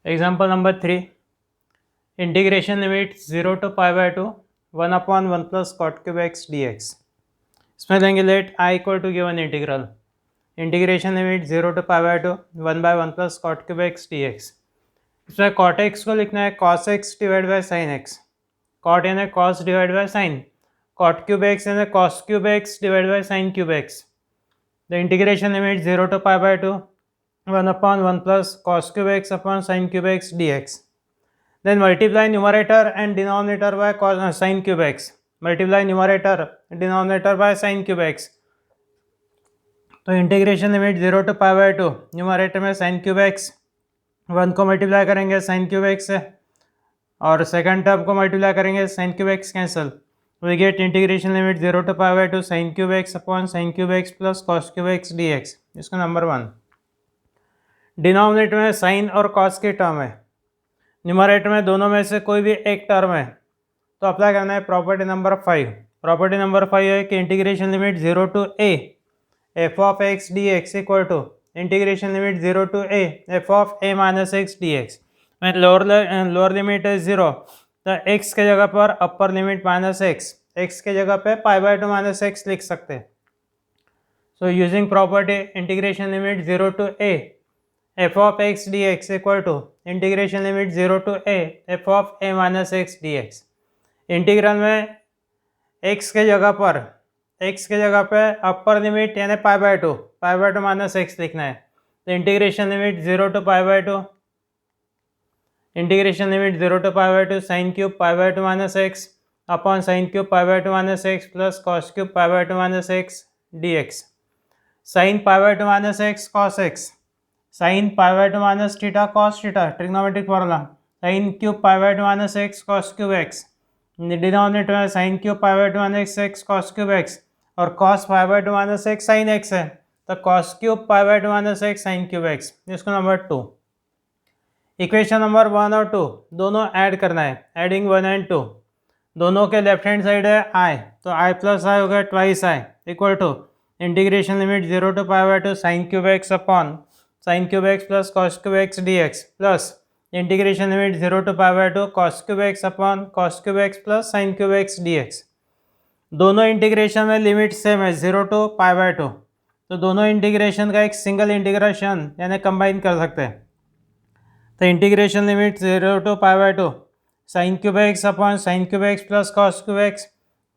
Example number 3, integration limit 0 to pi by 2 1/1 plus cot cube x dx। इसमें लेंगे let I equal to given integral, integration limit 0 to pi by 2 1/1 plus cot cube x dx। इसमें cot x को लिखना है cos x divide by sin x, cot यानी cos divide by sin, cot cube x यानी cos cube x divide by sin cube x। The integration limit 0 to pi by 2 1/1 plus cos cube x upon sin cube x dx। Then multiply numerator and denominator by cos sin cube x, multiply numerator denominator by sin cube x। तो integration limit 0 to pi by 2, numerator में sin cube x 1 को multiply करेंगे sin cube x से, और second term को multiply करेंगे sin cube x cancel, we get integration limit 0 to pi by 2 sin cube x upon sin cube x plus cos cube x dx। इसका number 1। Denominator में sin और cos की term है, numerator में दोनों में से कोई भी एक टर्म है, तो अप्लाई करना है प्रॉपर्टी नंबर 5। प्रॉपर्टी नंबर 5 है कि integration limit 0 to a f of x dx equal to integration limit 0 to a f of a minus x dx। में लोअर लिमिट है 0, तो x के जगह पर अपर लिमिट माइनस x के जगह पे पाई बाय 2 माइनस एक्स लिख सकते हैं। So using property integration limit 0 to a f of x dx equal to integration limit 0 to a f of a minus x dx। Integral में x के जगह पे अपर लिमिट यानी पाई बाय 2 माइनस एक्स लिखना है। तो integration limit 0 to pi by 2, integration limit 0 to pi by 2 sine cube pi by 2 minus x upon sine cube pi by 2 minus x plus cos cube pi by 2 minus x dx। Sine pi by 2 minus x cos x, sign pi by 2 minus theta cos theta, trigonometric formula, sign cube pi by 2 minus x cos cube x, denominator में sine cube pi by 2 minus x cos cube x और cos pi by 2 minus x sine x है, तो cos cube pi by 2 minus x sine cube x. इसको number 2। Equation number 1 और 2 दोनों add करना है, adding 1 and 2। दोनों के लेफ्ट हैंड साइड है i, तो i प्लस आई हो गया twice i equal to integration limit 0 to pi by 2 sine cube x upon sine cube x plus cos cube x dx plus integration limit 0 to pi by 2 cos cube x upon cos cube x plus sine cube x dx। दोनों integration में limit same है 0 to pi by 2, तो दोनों integration का एक single integration यानी combine कर सकते हैं। तो integration limit 0 to pi by 2 sine cube x upon sine cube x plus cos cube x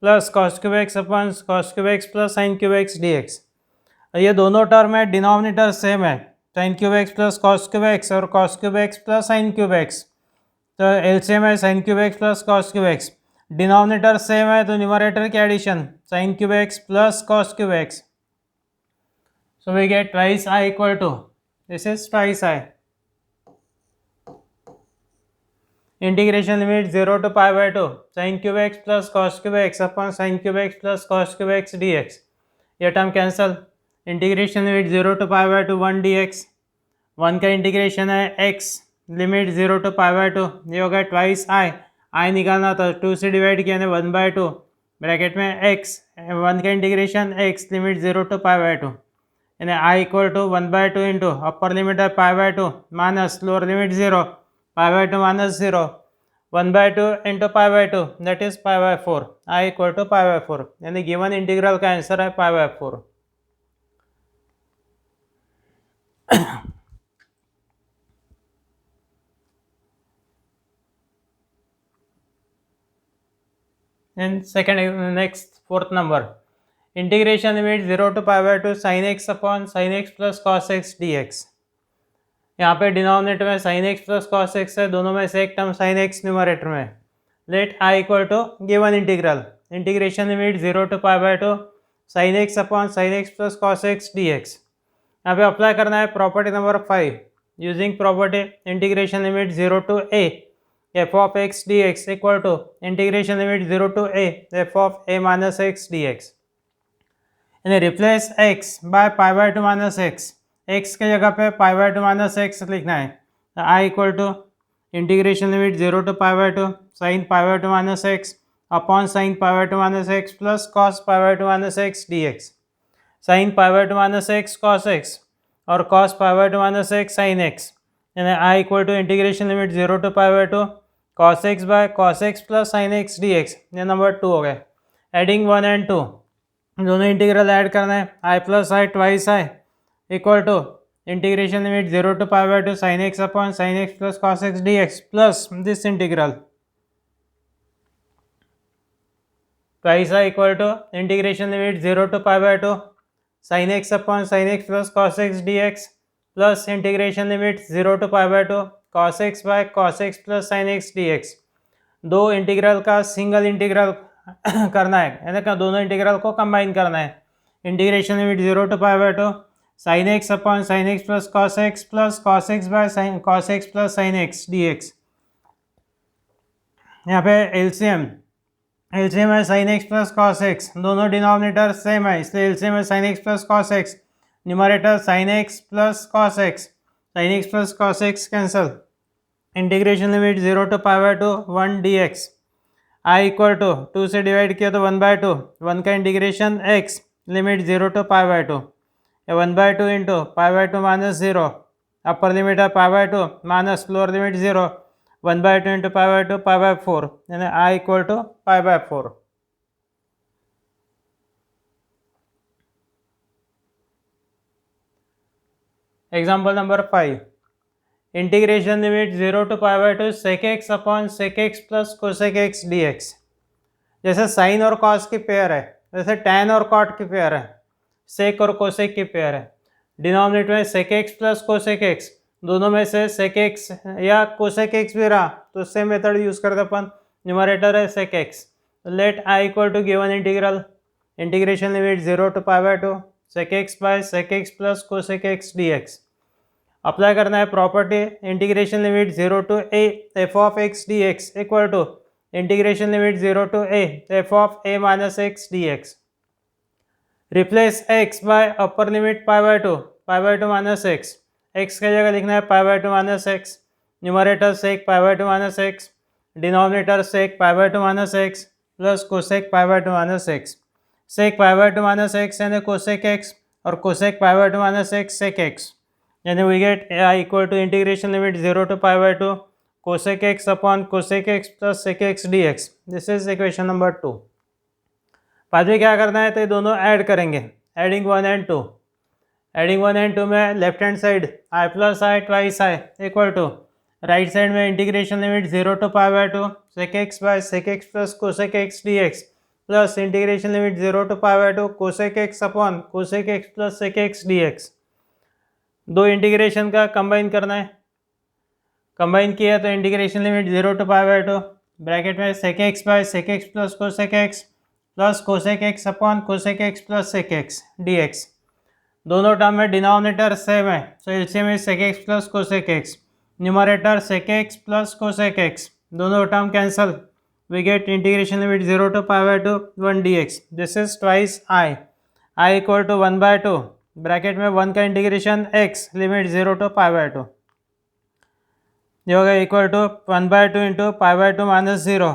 plus cos cube x upon cos cube x plus sine cube x dx। ये दोनों term है, denominator same है, sine cube x plus cos cube x और cos cube x plus sine cube x, तो LCM है sine cube x plus cos cube x. Denominator same है तो numerator की addition sine cube x plus cos cube x. So we get twice I equal to, this is twice I. Integration limit 0 to pi by 2 sine cube x plus cos cube x upon sine cube x plus cos cube x dx। ये term cancel, integration limit 0 to pi by 2 1 dx, 1 का integration है x limit 0 to pi by 2, ये हो गया twice I निकालना था 2 से divide किया 1/2 ब्रैकेट में x, 1 का integration x limit 0 to pi by 2 यानी I equal to 1/2 into upper limit है pi by 2 minus lower limit 0 pi by 2 minus 0 1/2 into pi by 2 that is pi by 4, I equal to pi by 4, यानी given integral का answer है pi by 4। And second, next fourth number, integration limit 0 to pi by 2 sin x upon sin x plus cos x dx। यहाँ पे denominator में sin x plus cos x है, दोनों में से एक टर्म sin x न्यूमरेटर में। Let i equal to given integral, integration limit 0 to pi by 2 sin x upon sin x plus cos x dx। यहाँ पे अप्लाई करना है property number 5, using property integration limit 0 to a f of x dx equal to integration limit 0 to a f of a minus x dx। यानी replace x by pi by 2 minus x, x के जगह पे पाई by 2 minus x लिखना है, तो i equal to integration limit 0 to pi by 2 sine pi by 2 minus x upon sine pi by 2 minus x plus cos pi by 2 minus x dx। Sine pi by 2 minus x cos x और cos pi by 2 minus x sine x, यानी I equal to integration limit 0 to pi by 2 cos x by cos x plus sin x dx, ये number 2 हो गए। Adding 1 and 2, दोनों integral add करना है। I plus I twice I equal to integration limit 0 to pi by 2 sin x upon sin x plus cos x dx plus this integral twice I equal to integration limit 0 to pi by 2 sin x upon sin x plus cos x dx plus integration limit 0 to pi by 2 cos x by cos x plus sin x dx। दो integral का single integral करना है, यानी कि दोनों integral को combine करना है। Integration limit 0 to pi by 2 sin x upon sin x plus cos x by cos x plus sin x dx। यहाँ पे एलसीएम है sin x plus cos x, दोनों डिनोमिनेटर सेम है इसलिए एलसीएम है sin x plus cos x, numerator sin x plus cos x, sin x plus cos x cancel. Integration limit 0 to pi by 2 1 dx, I equal to 2 से divide किया तो 1/2, 1 का integration x limit 0 to pi by 2, 1/2 into pi by 2 minus 0, upper limit है pi by 2 minus lower limit 0, 1/2 into pi by 2 pi by 4, यानी I equal to pi by 4। Example number 5, integration limit 0 to pi by 2 sec x upon sec x plus cosec x dx। जैसे sign और cos की pair है, वैसे tan और cot की pair है, sec और cosec की पेयर है। डिनोमिनेटर में sec x plus cosec x, दोनों में से sec x या cosec x भी रहा तो सेम मेथड यूज करते अपन। न्यूमरेटर है sec x, let i equal to given integral integration limit 0 to pi by 2 sec x by sec x plus cosec x dx। Apply करना है property integration limit 0 to a f of x dx equal to integration limit 0 to a f of a minus x dx। Replace x by upper limit pi by 2 minus x, x की जगह लिखना है pi by 2 minus x, numerator sec pi by 2 minus x, denominator sec pi by 2 minus x plus cosec pi by 2 minus x। Sec pi by 2 minus x यानी cosec x और cosec pi by 2 minus x sec x, यानी we get I equal to integration limit 0 to pi by 2 cosec x upon cosec x plus sec x dx। This is equation number 2। बाद में क्या करना है तो ये दोनों ऐड करेंगे, एडिंग 1 and 2। एडिंग 1 and 2 में left hand side I plus I twice I equal to right side में integration limit 0 to pi by 2 sec x by sec x plus cosec x dx plus integration limit 0 to pi by 2 cosec x upon cosec x plus sec x dx। दो integration का combine करना है, combine किया तो integration limit 0 to pi by 2 bracket में sec x by sec x plus cosec x upon cosec x plus sec x dx। दोनों term में denominator same है so LCM is sec x plus cosec x, numerator sec x plus cosec x, दोनों term cancel, we get integration limit 0 to pi by 2 1 dx। This is twice I equal to 1/2 bracket में 1 का integration x limit 0 to pi by 2, ये हो गया equal to 1/2 into pi by 2 minus 0,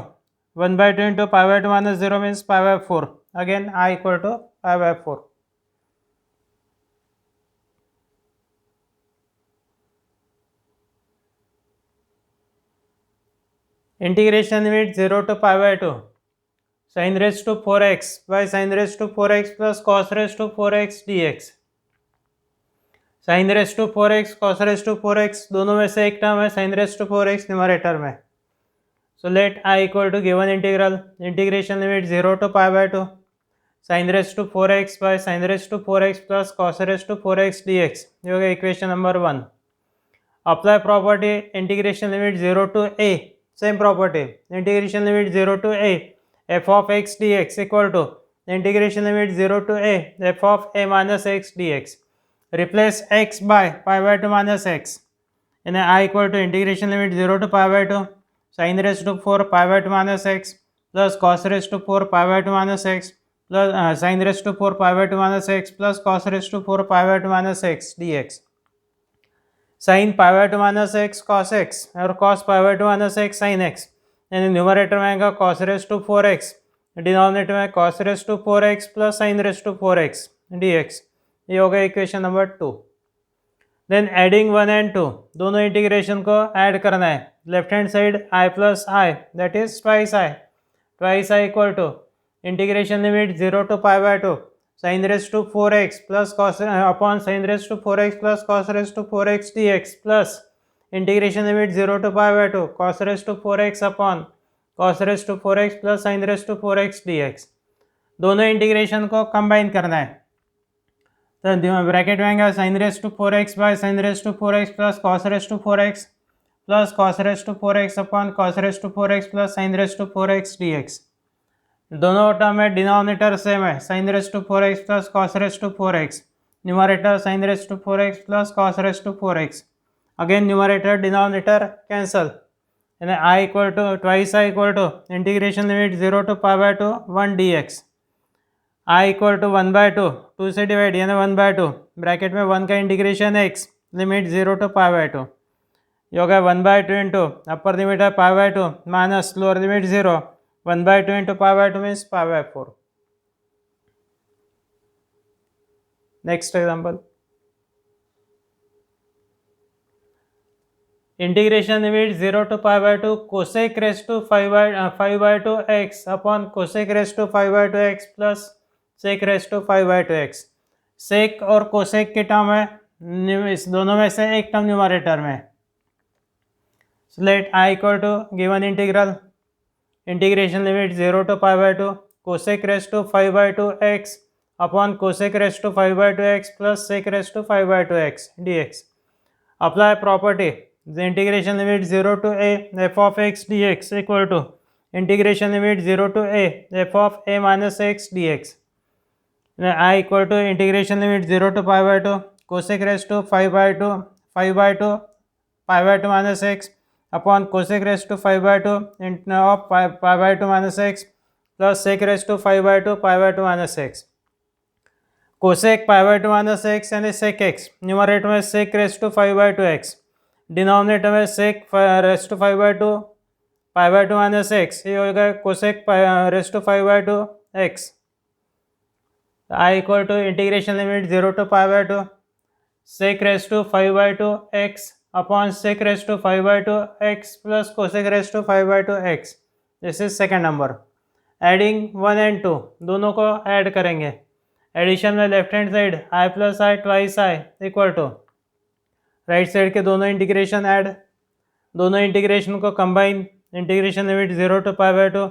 1/2 into pi by 2 minus 0 means pi by 4, again I equal to pi by 4। Integration limit 0 to pi by 2 sin raise to 4x by sin raise to 4x plus cos raise to 4x dx। sin raise to 4x cos raise to 4x दोनों में से एक term है sin raise to 4x numerator में, so let I equal to given integral integration limit 0 to pi by 2 sin raise to 4x by sin raise to 4x plus cos raise to 4x dx। ये हो गया equation number 1। Apply property integration limit 0 to a, same property integration limit 0 to a f of x dx equal to integration limit 0 to a f of a minus x dx। Replace x by pi by 2 minus x, यानी I equal to integration limit 0 to pi by 2 sin raise to 4 pi by 2 minus x plus cos raise to 4 pi by 2 minus x plus sin raise to 4 pi by 2 minus x plus cos raise to 4 pi by 2 minus x dx। Sine pi by 2 minus x cos x और cos pi by 2 minus x sin x, यानी numerator में आएगा cos raise to 4x, denominator में cos raise to 4x plus sin raise to 4x dx। ये हो गया equation number 2। Then adding 1 and 2 दोनों integration को ऐड करना है. Left hand side I plus I, that is twice I equal to integration limit 0 to pi by 2 sin raised to 4x plus cos upon sin raised to 4x plus cos raised to 4x dx plus integration limit 0 to pi by 2 cos raised to 4x upon cos raised to 4x plus sin raised to 4x dx. दोनों integration को combine करना है. तो bracket में आएगा sin raised to 4x by sin raised to 4x plus cos raised to 4x plus cos raised to 4x upon cos raised to 4x plus sin raised to 4x dx. दोनों term में denominator same है, sin raised to 4x plus cos raised to 4x. Numerator sin raised to 4x plus cos raised to 4x. Again numerator denominator cancel, यानी I equal to twice I equal to integration limit 0 to pi by 2 1 dx. I equal to 1 by 2, 2 से divide यानी 1 by 2, bracket में 1 का integration x limit 0 to pi by 2. ये हो गया 1 by 2 into upper limit है pi by 2 minus lower limit 0. 1 by 2 into pi by 2 means pi by 4. Next example. Integration limit 0 to pi by 2 cosec raised to 5 by 2 x upon cosec raised to 5 by 2 x plus sec raised to 5 by 2 x. sec और cosec की term है, इस दोनों में से एक term numerator में. So let I equal to given integral integration limit 0 to pi by 2 cosec raised to 5 by 2 x upon cosec raised to 5 by 2 x plus sec raised to 5 by 2 x dx. Apply property. The integration limit 0 to a f of x dx equal to integration limit 0 to a f of a minus x dx. I equal to integration limit 0 to pi by 2 cosec raised to 5 by 2 pi by 2 minus x upon cosec raised to 5 by 2 of pi by 2 minus x plus sec raised to 5 by 2 pi by 2 minus x. cosec pi by 2 minus x यानी sec x, numerator में sec raised to 5 by 2 x, denominator में sec raised to 5 by 2 pi by 2 minus x, ये होगा cosec raised to 5 by 2 x. I equal to integration limit 0 to pi by 2 sec raised to 5 by 2 x upon sec raised to 5 by 2 x plus cosec raised to 5 by 2 x. This is second number. Adding 1 and 2, दोनों को add करेंगे. Addition में left hand side I plus I twice I equal to right side के दोनों integration add, दोनों integration को combine. Integration limit 0 to pi by 2,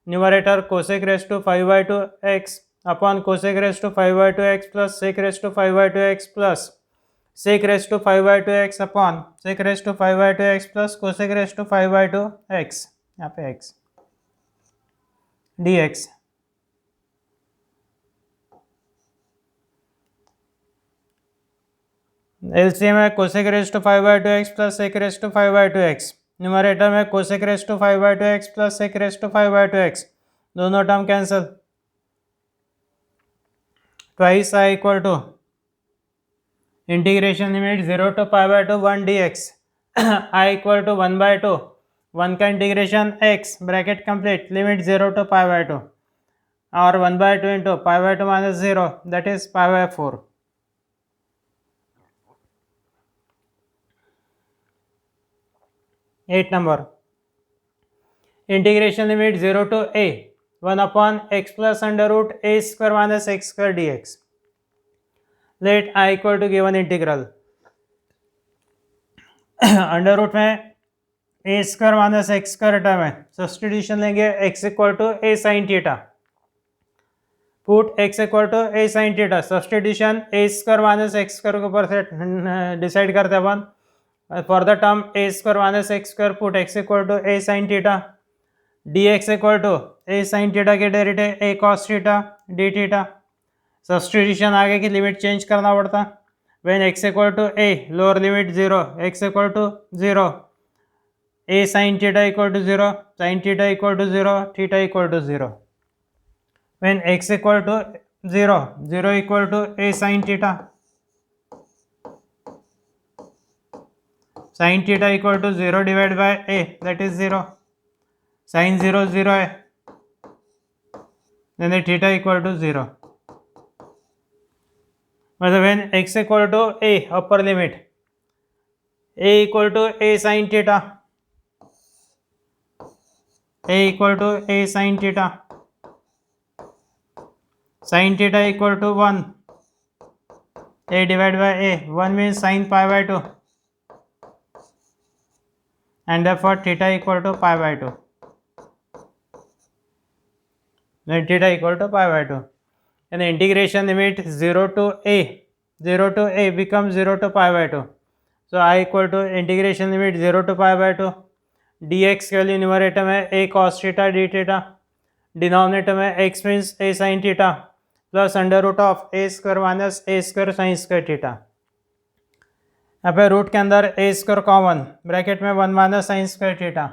numerator cosec raised to 5 by 2 x upon cosec raised to 5 by 2 x plus sec raised to 5 by 2 x plus sec raised to 5 by 2 x upon sec raised to 5 by 2 x plus cosec raised to 5 by 2 x, यहाँ पे x dx. LCM है cosec raised to 5 by 2 x plus sec raised to 5 by 2 x. Numerator में cosec raised to 5 by 2 x plus sec raised to 5 by 2 x. दोनों term cancel. Twice I equal to integration limit 0 to pi by 2 1 dx. I equal to 1 by 2, 1 का integration x bracket complete limit 0 to pi by 2 और 1 by 2 into pi by 2 minus 0 that is pi by 4. 8 number. Integration limit 0 to a 1 upon x plus under root a square minus x square dx. Let I equal to given integral. Under root में a square minus x square term है, substitution लेंगे x equal to a sine theta. Put x equal to a sine theta, substitution a square minus x square के ऊपर से decide करते हैं अपन. For the term a square minus x square put x equal to a sine theta dx equal to a sine theta के derivative a cos theta d theta. Substitution आगे की limit change करना पड़ता. When x equal to a lower limit 0, x equal to 0, a sine theta equal to 0, sine theta equal to 0, theta equal to 0. When x equal to 0, 0 equal to a sine theta, sine theta equal to 0 divide by a that is 0. Sine 0 0 है, then theta equal to 0. मतलब when x equal to A upper limit a equal to a sine theta, a equal to a sine theta, sine theta equal to 1, a divided by a, 1 means sin pi by 2 and therefore theta equal to pi by 2. Then theta equal to pi by 2. And the integration limit 0 to a becomes 0 to pi by 2. So I equal to integration limit 0 to pi by 2 dx के value numerator में a cos theta d theta, denominator में x means a sin theta plus under root of a square minus a square sine square theta. यहाँ पे root के अंदर a square common, bracket में 1 minus sine square theta,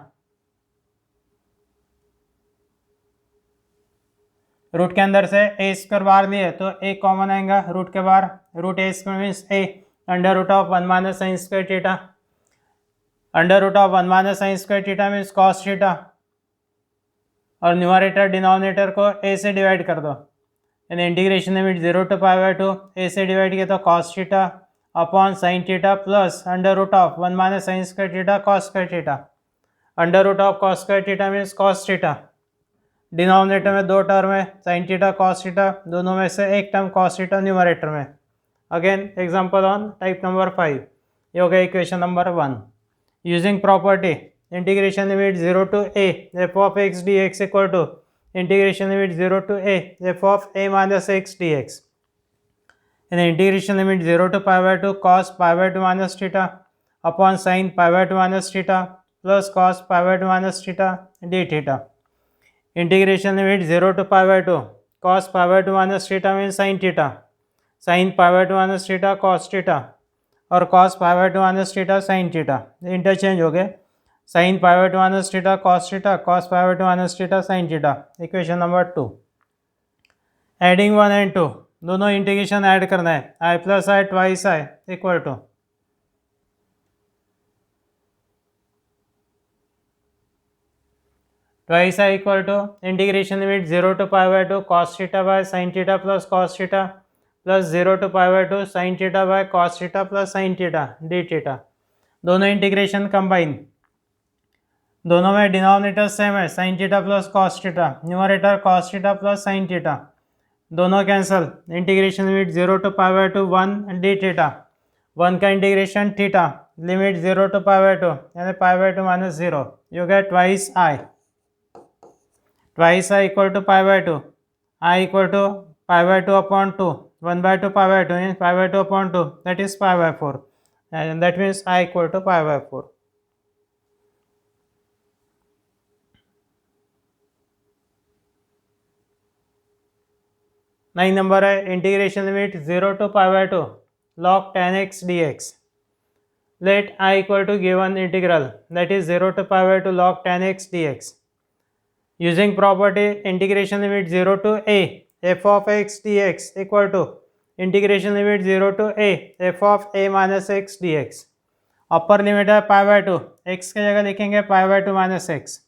root के अंदर से a square बाहर लिए तो a कॉमन आएगा रूट के बाहर, root a square means a under root of 1 minus sine square theta, under root of 1 minus sine square theta means cos theta, और न्यूमरेटर डिनोमिनेटर को a से डिवाइड कर दो, यानी integration limit 0 to pi by 2, a से divide किया तो cos theta upon sine theta plus under root of 1 minus sine square theta cos square theta, under root of cos square theta means cos theta, denominator में दो term है sine theta cos theta, दोनों में से एक term cos theta numerator में। Again example on type number 5, ये हो गया equation number 1। Using property integration limit 0 to a f of x dx equal to integration limit 0 to a f of a minus x dx, यानी integration limit 0 to pi by 2 cos pi by 2 minus theta upon sine pi by 2 minus theta plus cos pi by 2 minus theta d theta. Integration limit 0 to pi by 2 cos pi by 2 minus theta mean sine theta, sine pi by 2 minus theta cos theta और cos pi by 2 minus theta sine theta, interchange हो गए, sine pi by 2 minus theta cos theta cos pi by 2 minus theta sine theta. Equation number 2, adding 1 and 2, दोनों integration add करना है, i plus I twice I equal to twice I equal to integration limit 0 to pi by 2 cos theta by sine theta plus cos theta plus 0 to pi by 2 sine theta by cos theta plus sine theta d theta. दोनों integration combine, दोनों में denominator same है sine theta plus cos theta, numerator cos theta plus sine theta, दोनों cancel, integration limit 0 to pi by 2 1 D theta, 1 का integration theta, limit 0 to pi by 2 यानी pi by 2 minus 0, you get twice I equal to pi by 2, I equal to pi by 2 upon 2, 1 by 2 pi by 2 means pi by 2 upon 2 that is pi by 4 and that means I equal to pi by 4। Nine number है integration limit 0 to pi by 2 log tan x dx, let I equal to given integral that is 0 to pi by 2 log tan x dx. Using property integration limit 0 to a f of x dx equal to integration limit 0 to a f of a minus x dx. Upper limit है pi by 2, x की जगह लिखेंगे pi by 2 minus x,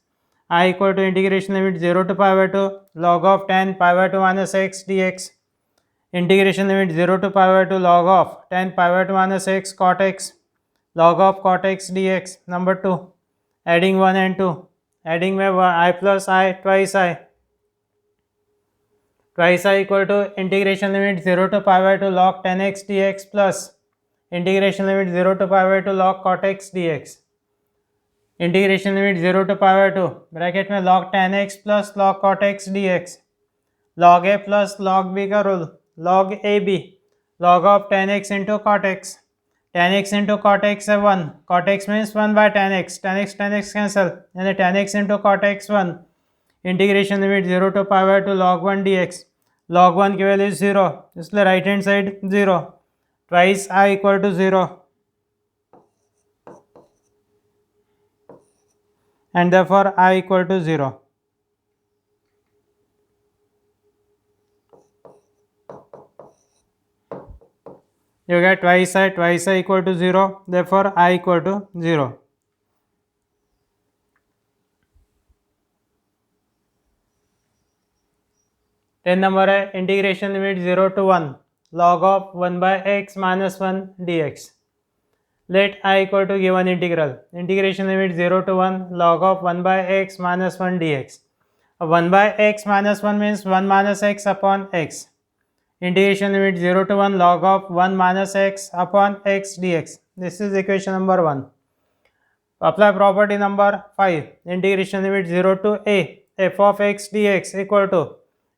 I equal to integration limit 0 to pi by 2 log of tan pi by 2 minus x dx, integration limit 0 to pi by 2 log of tan pi by 2 minus x cot x log of cot x dx। Number 2, adding 1 and 2, adding में i plus I twice I equal to integration limit 0 to pi by 2 log tan x dx plus integration limit 0 to pi by 2 log cot x dx, integration limit 0 to pi by 2 bracket में log tan x प्लस log cot x dx, log a plus log b का rule, log a b log of tan x into cot x, tan x into cot x है 1, cot x means 1 by tan x cancel यानी tan x into cot x 1, integration limit 0 to pi by 2 log 1 dx, log 1 की value 0 इसलिए right hand side 0, twice I equal to 0 and therefore I equal to 0. You get twice I equal to 0, therefore I equal to 0. Ten number है integration limit 0 to 1 log of 1 by x minus 1 dx, Let I equal to given integral. Integration limit 0 to 1 log of 1 by x minus 1 dx. 1 by x minus 1 means 1 minus x upon x. Integration limit 0 to 1 log of 1 minus x upon x dx. This is equation number 1. Apply property number 5. Integration limit 0 to a f of x dx equal to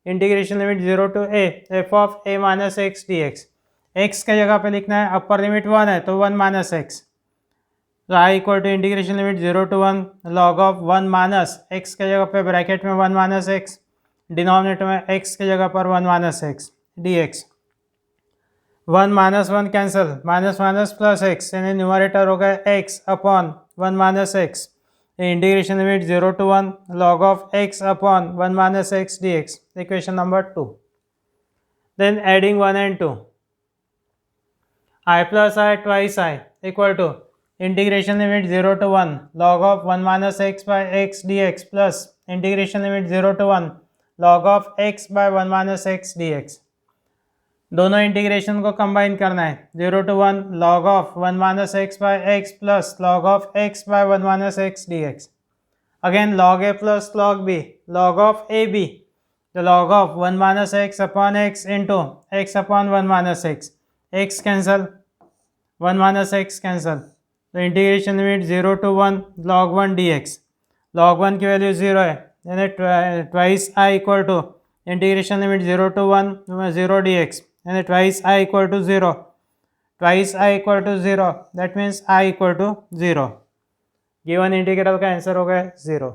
integration limit 0 to a f of a minus x d x. X के जगह पे लिखना है, upper limit 1 है तो 1 minus x. तो I equal to integration limit 0 to 1 log of 1 minus x के जगह पे ब्रैकेट में 1 माइनस एक्स, डिनोमिनेटर में एक्स के जगह पर 1 minus x d x. 1 minus 1 cancel, minus minus plus x, यानी न्यूमरेटर हो गया x upon 1 minus x. Integration limit 0 to 1 log of x upon 1 minus x dx. Equation number 2. Then adding 1 and 2. I plus I twice I equal to integration limit 0 to 1 log of 1 minus x by x dx plus integration limit 0 to 1 log of x by 1 minus x dx. दोनों integration को combine करना है. 0 to 1 log of 1 minus x by x plus log of x by 1 minus x dx. Again log a plus log b, log of ab, the log of 1 minus x upon x into x upon 1 minus x. x cancel, 1 minus x cancel. तो integration limit 0 to 1 log 1 dx. log 1 की value 0 है, यानी twice i equal to integration limit 0 to 1 0 dx, यानी twice i equal to 0. Twice i equal to 0, that means i equal to 0. Given integral का answer हो गया 0.